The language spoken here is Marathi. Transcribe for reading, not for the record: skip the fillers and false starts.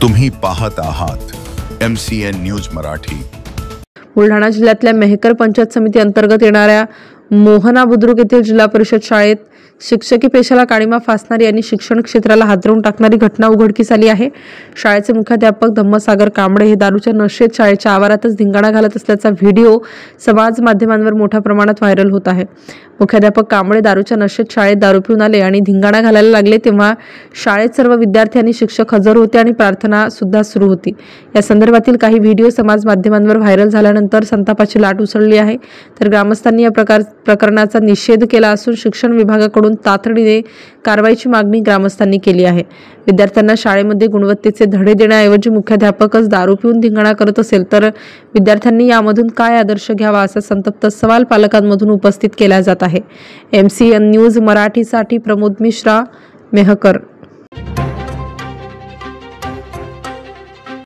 तुम्ही पाहत आहात MCN न्यूज मराठी। बुलढाणा जिल्ह्यातल्या मेहकर पंचायत समिती अंतर्गत येणाऱ्या मोहना बुद्रुक येथील जिल्हा परिषद शाळेत शिक्षकी पेशाला काळीमा फासणारी आणि शिक्षण क्षेत्राला हादरवून टाकणारी घटना उघडकीस आली आहे। शाळेचे मुख्याध्यापक धम्मसागर कांबळे हे दारूच्या नशेत शाळेच्या आवारातच धिंगाणा घालत असल्याचा व्हिडिओ समाज माध्यमांवर मोठ्या प्रमाणात व्हायरल होत आहे। मुख्याध्यापक कांबळे दारूच्या नशेत शाळेत दारू पिऊन आले आणि धिंगाणा घालायला लागले तेव्हा शाळेत सर्व विद्यार्थी आणि शिक्षक हजर होते आणि प्रार्थना सुद्धा सुरू होती। या संदर्भातील काही व्हिडिओ समाज माध्यमांवर व्हायरल झाल्यानंतर संतापाची लाट उसळली आहे। तर ग्रामस्थांनी या प्रकरणाचा निषेध केला असून शिक्षण विभागाकडून तातडीने कारवाईची मागणी ग्रामस्थांनी केली आहे। विद्यार्थ्यांना शाळेमध्ये गुणवत्तेचे धडे देण्याऐवजी मुख्याध्यापकच दारू पिऊन धिंगाणा करत असेल तर विद्यार्थ्यांनी यामधून काय आदर्श घ्यावा असा संतप्त सवाल पालकांमधून उपस्थित केला जात आहे। MCN न्यूज मराठीसाठी प्रमोद मिश्रा, मेहकर।